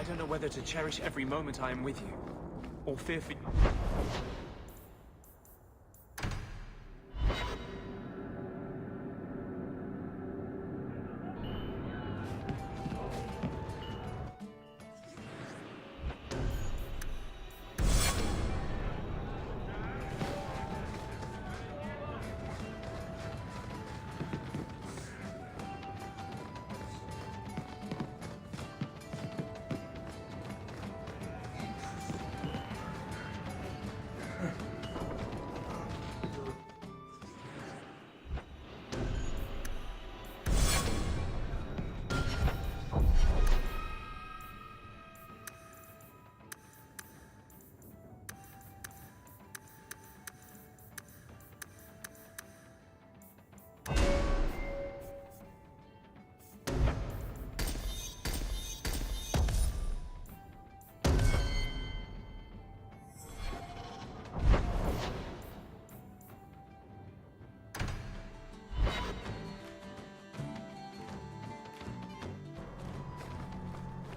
I don't know whether to cherish every moment I am with you, or fear for...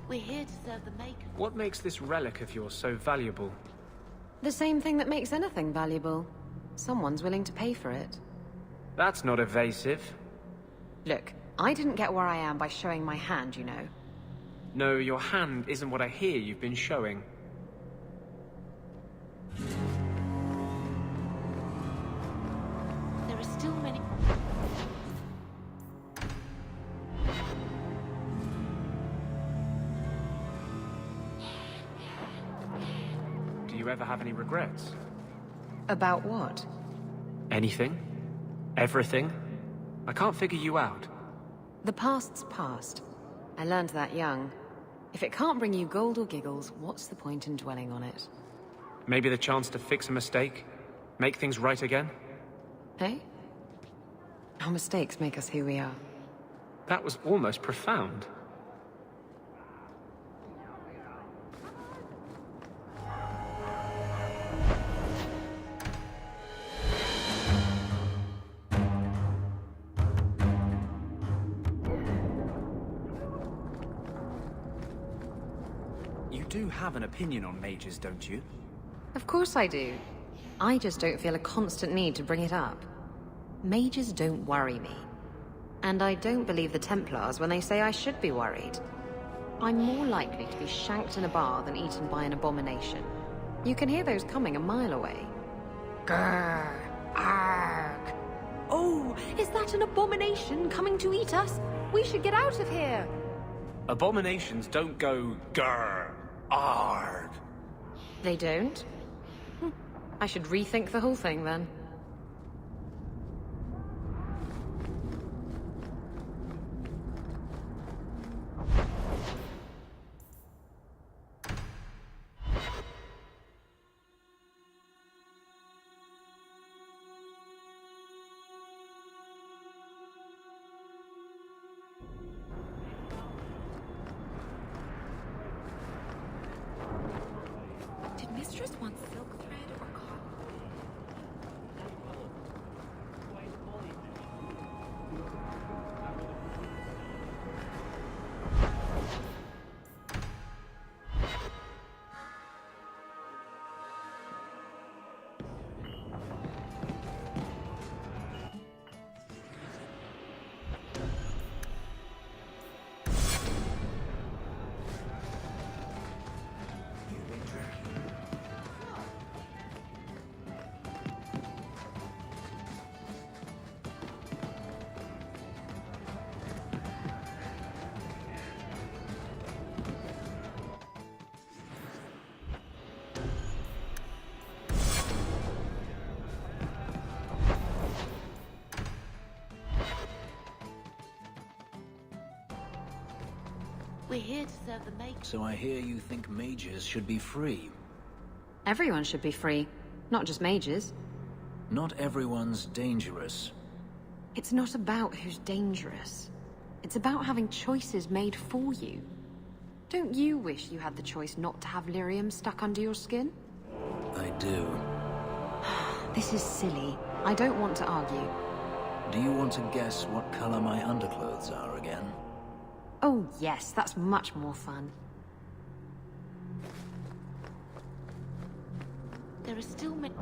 We're here to serve the maker. What makes this relic of yours so valuable? The same thing that makes anything valuable. Someone's willing to pay for it. That's not evasive. Look, I didn't get where I am by showing my hand, you know. No, your hand isn't what I hear you've been showing. There are still many... Do you ever have any regrets? About what? Anything? Everything? I can't figure you out. The past's past. I learned that young. If it can't bring you gold or giggles, what's the point in dwelling on it? Maybe the chance to fix a mistake? Make things right again? Hey? Our mistakes make us who we are. That was almost profound. You do have an opinion on mages, don't you? Of course I do. I just don't feel a constant need to bring it up. Mages don't worry me. And I don't believe the Templars when they say I should be worried. I'm more likely to be shanked in a bar than eaten by an abomination. You can hear those coming a mile away. Grrr! Arg! Oh, is that an abomination coming to eat us? We should get out of here! Abominations don't go grrr, arg. They don't? I should rethink the whole thing then. Did Mistress want silk thread or cotton? We're here to serve the maker. So I hear you think mages should be free. Everyone should be free, not just mages. Not everyone's dangerous. It's not about who's dangerous. It's about having choices made for you. Don't you wish you had the choice not to have lyrium stuck under your skin? I do. This is silly. I don't want to argue. Do you want to guess what color my underclothes are again? Oh yes, that's much more fun. There are still many...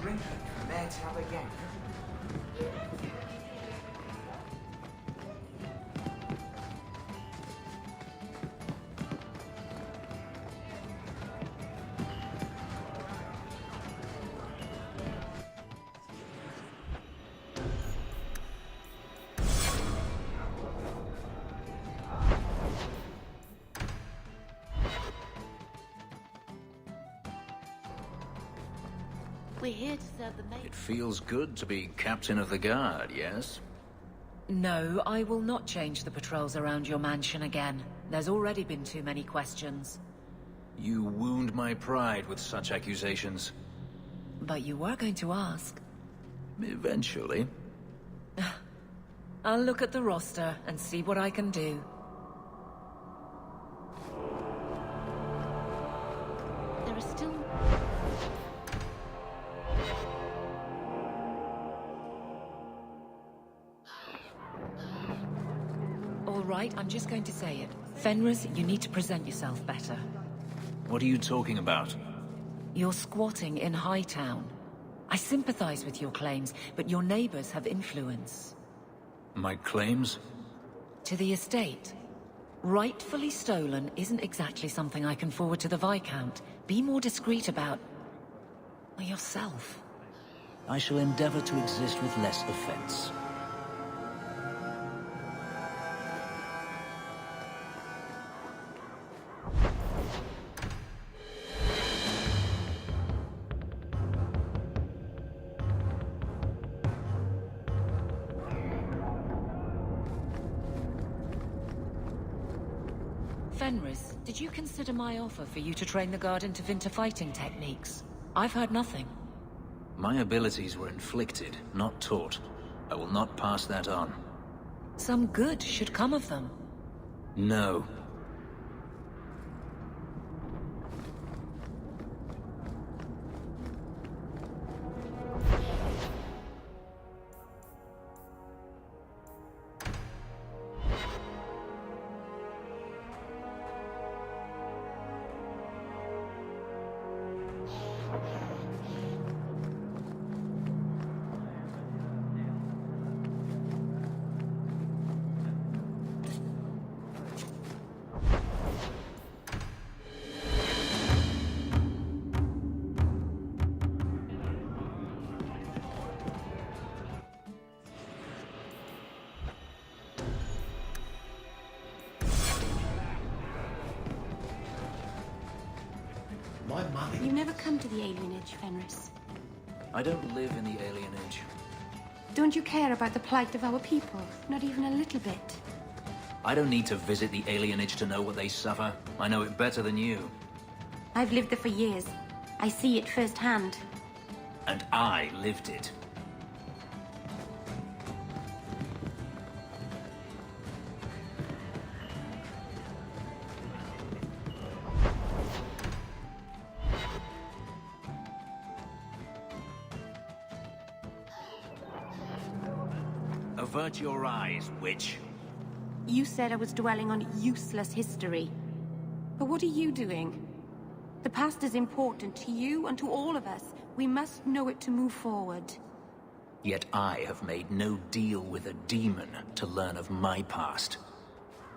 Drinking from their tub again. We're here to serve the maid. It feels good to be captain of the guard, yes? No, I will not change the patrols around your mansion again. There's already been too many questions. You wound my pride with such accusations. But you were going to ask. Eventually. I'll look at the roster and see what I can do. There are still... All right, I'm just going to say it. Fenris, you need to present yourself better. What are you talking about? You're squatting in Hightown. I sympathize with your claims, but your neighbors have influence. My claims? To the estate. Rightfully stolen isn't exactly something I can forward to the Viscount. Be more discreet about... yourself. I shall endeavor to exist with less offense. Fenris, did you consider my offer for you to train the guard into Vinter fighting techniques? I've heard nothing. My abilities were inflicted, not taught. I will not pass that on. Some good should come of them. No. My mother... You never come to the alienage, Fenris. I don't live in the alienage. Don't you care about the plight of our people? Not even a little bit. I don't need to visit the alienage to know what they suffer. I know it better than you. I've lived there for years. I see it firsthand. And I lived it. Avert your eyes, witch. You said I was dwelling on useless history. But what are you doing? The past is important to you and to all of us. We must know it to move forward. Yet I have made no deal with a demon to learn of my past.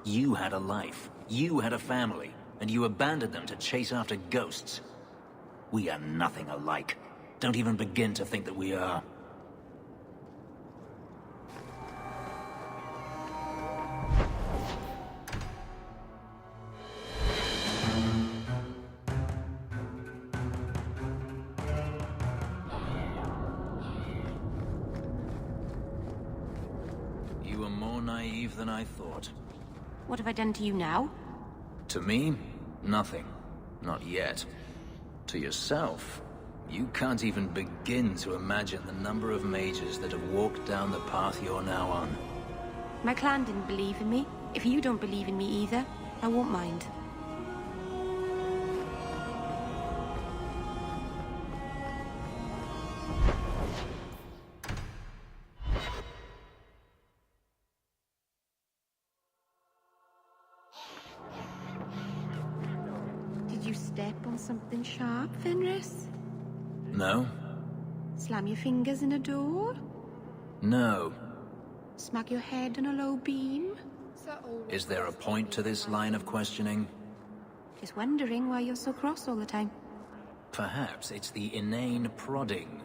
You had a life, you had a family, and you abandoned them to chase after ghosts. We are nothing alike. Don't even begin to think that we are. You were more naive than I thought. What have I done to you now? To me, nothing. Not yet. To yourself, you can't even begin to imagine the number of mages that have walked down the path you're now on. My clan didn't believe in me. If you don't believe in me either, I won't mind. Did you step on something sharp, Fenris? No? Slam your fingers in a door? No. Smack your head on a low beam? Is there a point to this line of questioning? Just wondering why you're so cross all the time. Perhaps it's the inane prodding.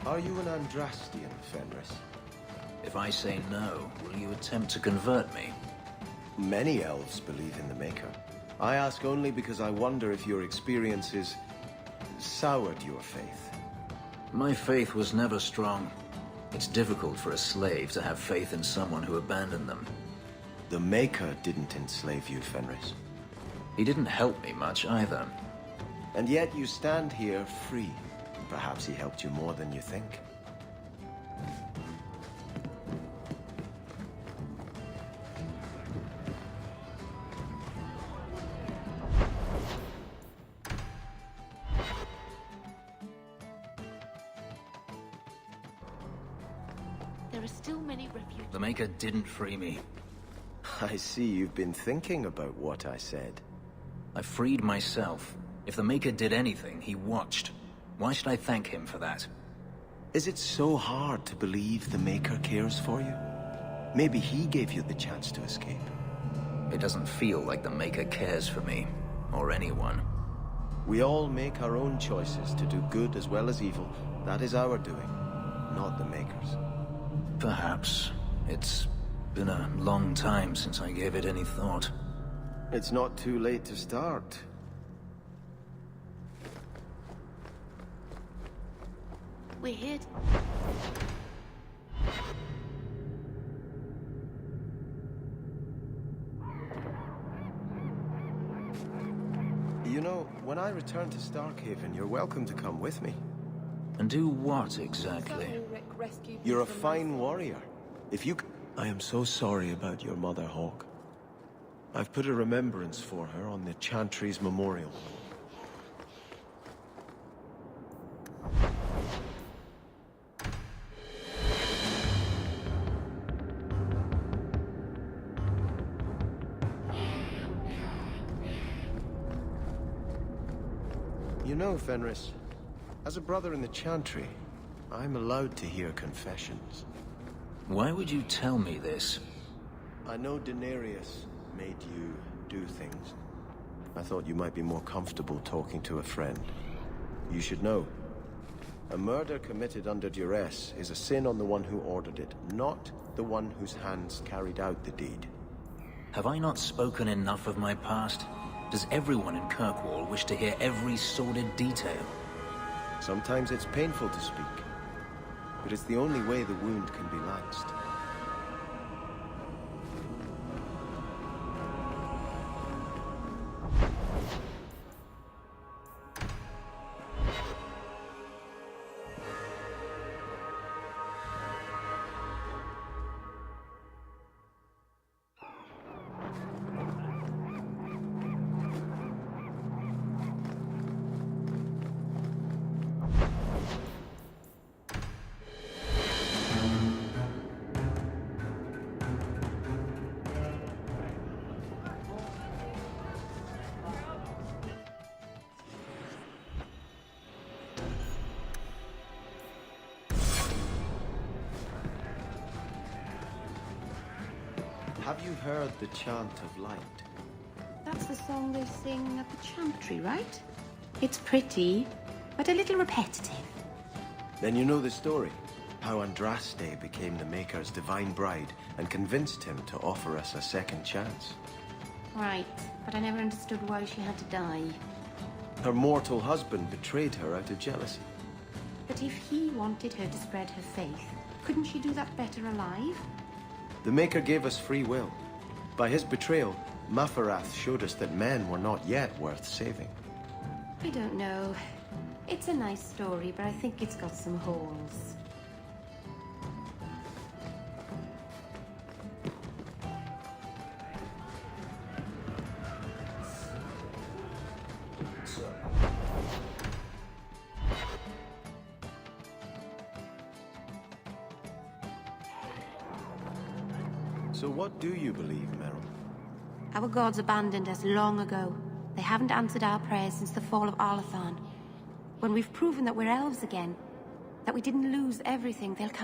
Are you an Andrastian, Fenris? If I say no, will you attempt to convert me? Many elves believe in the Maker. I ask only because I wonder if your experiences soured your faith. My faith was never strong. It's difficult for a slave to have faith in someone who abandoned them. The Maker didn't enslave you, Fenris. He didn't help me much either. And yet you stand here free. Perhaps he helped you more than you think. There are still many refugees. The Maker didn't free me. I see you've been thinking about what I said. I freed myself. If the Maker did anything, he watched. Why should I thank him for that? Is it so hard to believe the Maker cares for you? Maybe he gave you the chance to escape. It doesn't feel like the Maker cares for me, or anyone. We all make our own choices to do good as well as evil. That is our doing, not the Maker's. Perhaps. It's been a long time since I gave it any thought. It's not too late to start. We're here. You know, when I return to Starkhaven, you're welcome to come with me. And do what, exactly? You're a fine warrior. If you... I am so sorry about your mother, Hawk. I've put a remembrance for her on the Chantry's memorial. You know, Fenris, as a brother in the Chantry, I'm allowed to hear confessions. Why would you tell me this? I know Daenerys made you do things. I thought you might be more comfortable talking to a friend. You should know. A murder committed under duress is a sin on the one who ordered it, not the one whose hands carried out the deed. Have I not spoken enough of my past? Does everyone in Kirkwall wish to hear every sordid detail? Sometimes it's painful to speak, but it's the only way the wound can be lanced. Have you heard the Chant of Light? That's the song they sing at the chantry, right? It's pretty, but a little repetitive. Then you know the story. How Andraste became the Maker's divine bride and convinced him to offer us a second chance. Right, but I never understood why she had to die. Her mortal husband betrayed her out of jealousy. But if he wanted her to spread her faith, couldn't she do that better alive? The Maker gave us free will. By his betrayal, Mafarath showed us that men were not yet worth saving. I don't know. It's a nice story, but I think it's got some holes. So what do you believe, Merrill? Our gods abandoned us long ago. They haven't answered our prayers since the fall of Arlathan. When we've proven that we're elves again, that we didn't lose everything, they'll come.